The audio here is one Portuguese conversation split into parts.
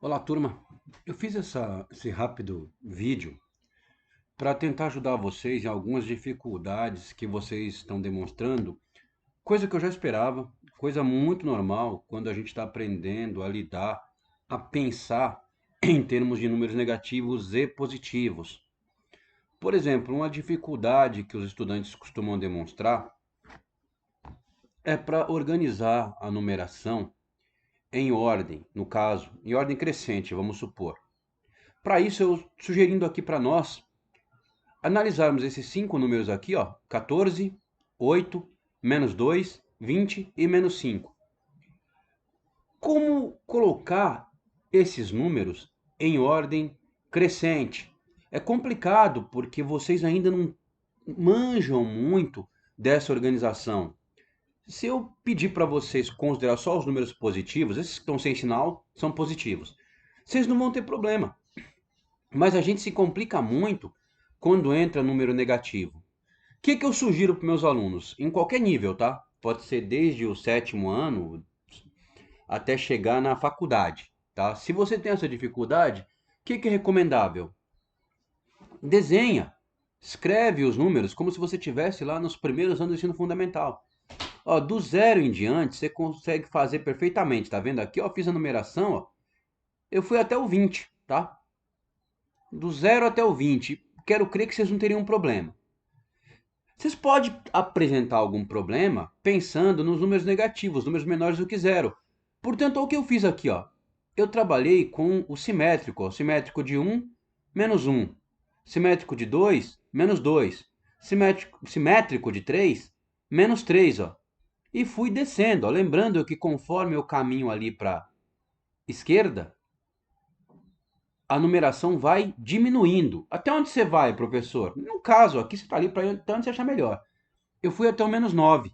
Olá, turma. Eu fiz esse rápido vídeo para tentar ajudar vocês em algumas dificuldades que vocês estão demonstrando, coisa que eu já esperava, coisa muito normal quando a gente está aprendendo a lidar, a pensar em termos de números negativos e positivos. Por exemplo, uma dificuldade que os estudantes costumam demonstrar é para organizar a numeração em ordem, no caso, em ordem crescente, vamos supor. Para isso, eu sugerindo aqui para nós analisarmos esses cinco números aqui, ó, 14, 8, menos 2, 20 e menos 5. Como colocar esses números em ordem crescente? É complicado porque vocês ainda não manjam muito dessa organização. Se eu pedir para vocês considerar só os números positivos, esses que estão sem sinal são positivos. Vocês não vão ter problema. Mas a gente se complica muito quando entra número negativo. O que eu sugiro para meus alunos? Em qualquer nível, tá? Pode ser desde o sétimo ano até chegar na faculdade, tá? Se você tem essa dificuldade, o que é recomendável? Desenha, escreve os números como se você estivesse lá nos primeiros anos do ensino fundamental. Ó, do zero em diante, você consegue fazer perfeitamente, tá vendo aqui? Ó, fiz a numeração, ó, eu fui até o 20, tá? Do zero até o 20, quero crer que vocês não teriam um problema. Vocês podem apresentar algum problema pensando nos números negativos, números menores do que zero. Portanto, o que eu fiz aqui, ó, eu trabalhei com o simétrico, ó, simétrico de um menos um, simétrico de 2 menos 2, simétrico de 3 menos 3, ó. E fui descendo, ó, lembrando que conforme eu caminho ali para esquerda, a numeração vai diminuindo. Até onde você vai, professor? No caso, aqui você está ali para onde você achar melhor. Eu fui até o menos 9.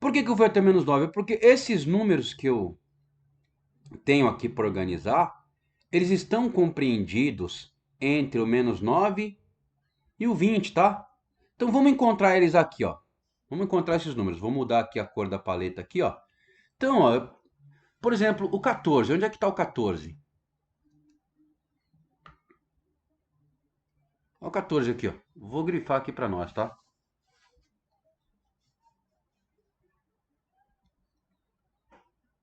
Por que eu fui até menos 9? Porque esses números que eu tenho aqui para organizar, eles estão compreendidos entre o menos 9 e o 20, tá? Então vamos encontrar eles aqui, ó. Vamos encontrar esses números. Vou mudar aqui a cor da paleta aqui, ó. Então, ó, por exemplo, o 14. Onde é que está o 14? Olha o 14 aqui, ó. Vou grifar aqui para nós, tá?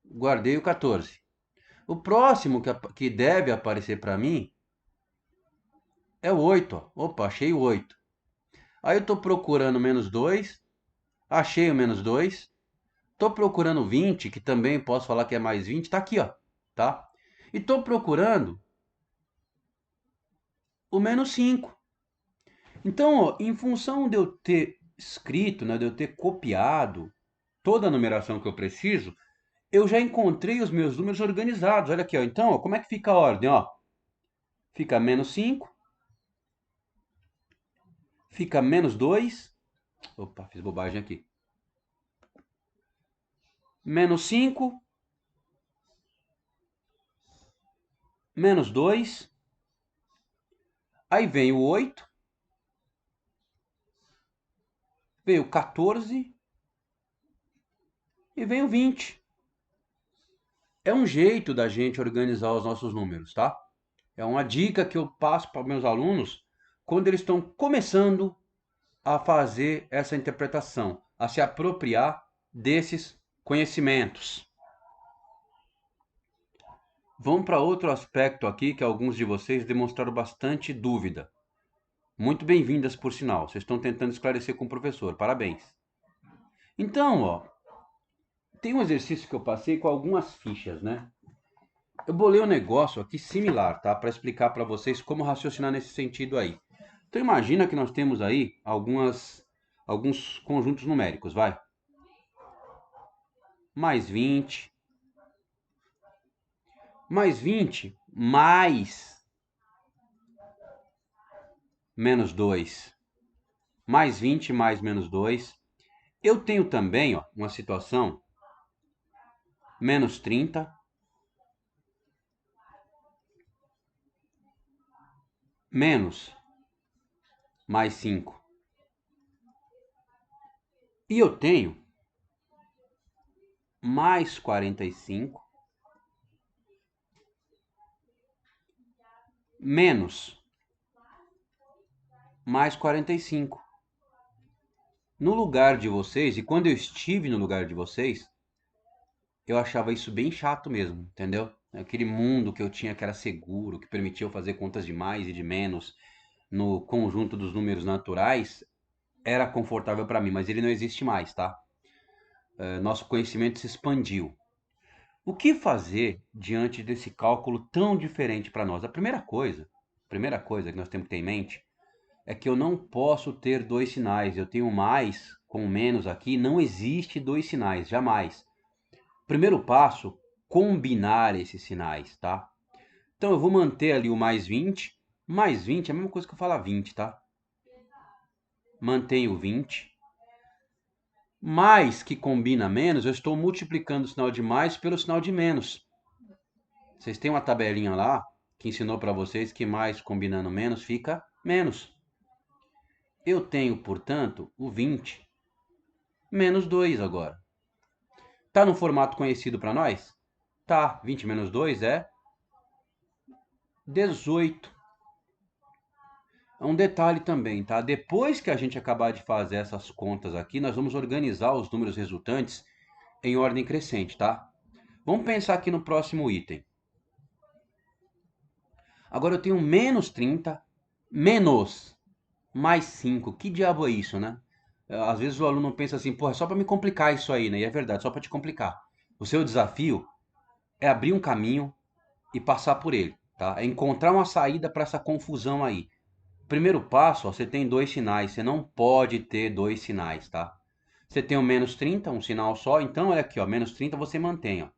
Guardei o 14. O próximo que deve aparecer para mim é o 8, ó. Opa, achei o 8. Aí eu estou procurando menos 2, achei o menos 2. Estou procurando 20, que também posso falar que é mais 20, está aqui, ó, tá? E estou procurando o menos 5. Então, ó, em função de eu ter escrito, né, de eu ter copiado toda a numeração que eu preciso, eu já encontrei os meus números organizados. Olha aqui, ó. Então, ó, como é que fica a ordem, ó? Fica menos 5, fica menos 2. Opa, fiz bobagem aqui. Menos 5, menos 2. Aí vem o 8, vem o 14 e vem o 20. É um jeito da gente organizar os nossos números, tá? É uma dica que eu passo para meus alunos quando eles estão começando a fazer essa interpretação, a se apropriar desses conhecimentos. Vamos para outro aspecto aqui que alguns de vocês demonstraram bastante dúvida. Muito bem-vindas, por sinal. Vocês estão tentando esclarecer com o professor. Parabéns. Então, ó, tem um exercício que eu passei com algumas fichas, né? Eu bolei um negócio aqui similar, tá? Para explicar para vocês como raciocinar nesse sentido aí. Então imagina que nós temos aí alguns conjuntos numéricos, vai. Mais 20, mais 20, mais menos 2, mais 20 mais menos 2. Eu tenho também, ó, uma situação, menos 30, menos mais 5. E eu tenho mais 45 menos mais 45. No lugar de vocês, e quando eu estive no lugar de vocês, eu achava isso bem chato mesmo, entendeu? Aquele mundo que eu tinha que era seguro, que permitia eu fazer contas de mais e de menos no conjunto dos números naturais, era confortável para mim, mas ele não existe mais, tá? Nosso conhecimento se expandiu. O que fazer diante desse cálculo tão diferente para nós? A primeira coisa que nós temos que ter em mente é que eu não posso ter dois sinais. Eu tenho mais com menos aqui, não existe dois sinais, jamais. Primeiro passo, combinar esses sinais, tá? Então eu vou manter ali o mais 20 é a mesma coisa que eu falar 20, tá? Mantenho o 20. Mais que combina menos, eu estou multiplicando o sinal de mais pelo sinal de menos. Vocês têm uma tabelinha lá que ensinou para vocês que mais combinando menos fica menos. Eu tenho, portanto, o 20 menos 2 agora. Tá no formato conhecido para nós? Tá, 20 menos 2 é 18. Um detalhe também, tá? Depois que a gente acabar de fazer essas contas aqui, nós vamos organizar os números resultantes em ordem crescente, tá? Vamos pensar aqui no próximo item. Agora eu tenho menos 30 menos mais 5. Que diabo é isso, né? Às vezes o aluno pensa assim, pô, é só para me complicar isso aí, né? E é verdade, só para te complicar. O seu desafio é abrir um caminho e passar por ele, tá? É encontrar uma saída para essa confusão aí. Primeiro passo, ó, você tem dois sinais, você não pode ter dois sinais, tá? Você tem o menos 30, um sinal só, então olha aqui, ó, menos 30 você mantém, ó.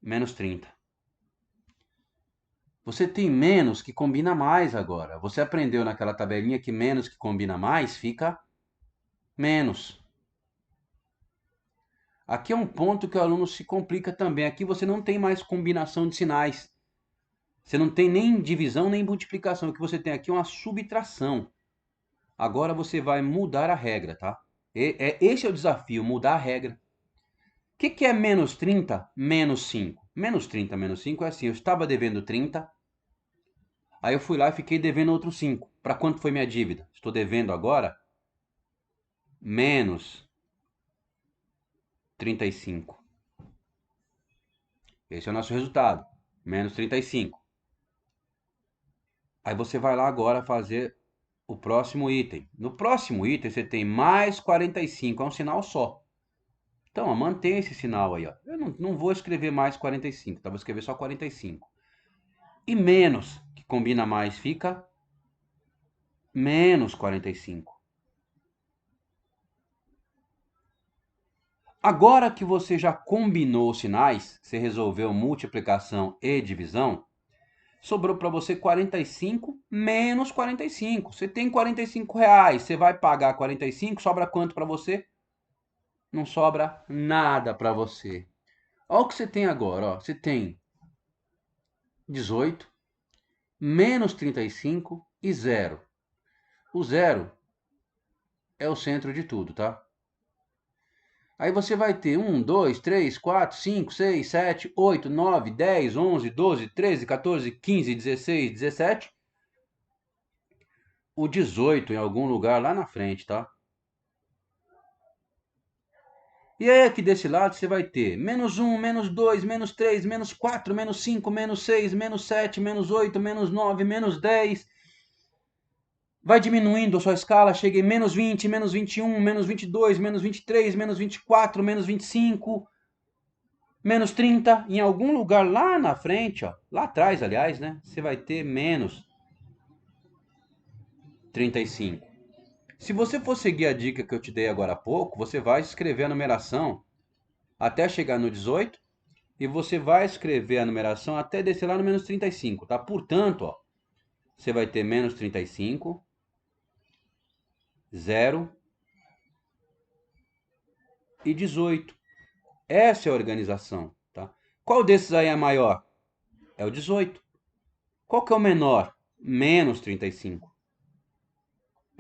Menos 30. Você tem menos que combina mais agora. Você aprendeu naquela tabelinha que menos que combina mais fica menos. Aqui é um ponto que o aluno se complica também. Aqui você não tem mais combinação de sinais. Você não tem nem divisão nem multiplicação. O que você tem aqui é uma subtração. Agora você vai mudar a regra, tá? Esse é o desafio, mudar a regra. O que é menos 30 menos 5? Menos 30 menos 5 é assim, eu estava devendo 30, aí eu fui lá e fiquei devendo outros 5. Para quanto foi minha dívida? Estou devendo agora menos 35. Esse é o nosso resultado, menos 35. Aí você vai lá agora fazer o próximo item. No próximo item você tem mais 45, é um sinal só. Então, ó, mantém esse sinal aí, ó. Eu não vou escrever mais 45, tá? Vou escrever só 45. E menos, que combina mais, fica menos 45. Agora que você já combinou os sinais, você resolveu multiplicação e divisão, sobrou para você 45 menos 45. Você tem 45 reais, você vai pagar 45, sobra quanto para você? Não sobra nada para você. Olha o que você tem agora, ó. Você tem 18 menos 35 e zero. O zero é o centro de tudo, tá? Aí você vai ter 1, 2, 3, 4, 5, 6, 7, 8, 9, 10, 11, 12, 13, 14, 15, 16, 17. O 18 em algum lugar lá na frente, tá? E aí aqui desse lado você vai ter menos 1, menos 2, menos 3, menos 4, menos 5, menos 6, menos 7, menos 8, menos 9, menos 10. Vai diminuindo a sua escala, chega em menos 20, menos 21, menos 22, menos 23, menos 24, menos 25, menos 30. Em algum lugar lá na frente, ó, lá atrás, aliás, né? Você vai ter menos 35. Se você for seguir a dica que eu te dei agora há pouco, você vai escrever a numeração até chegar no 18 e você vai escrever a numeração até descer lá no menos 35, tá? Portanto, ó, você vai ter menos 35, 0 e 18. Essa é a organização, tá? Qual desses aí é maior? É o 18. Qual que é o menor? Menos 35.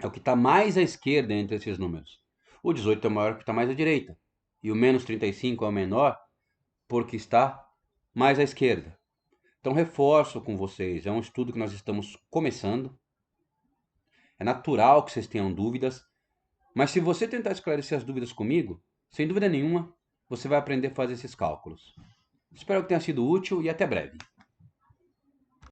É o que está mais à esquerda entre esses números. O 18 é o maior que está mais à direita. E o menos 35 é o menor porque está mais à esquerda. Então, reforço com vocês, é um estudo que nós estamos começando. É natural que vocês tenham dúvidas, mas se você tentar esclarecer as dúvidas comigo, sem dúvida nenhuma, você vai aprender a fazer esses cálculos. Espero que tenha sido útil e até breve.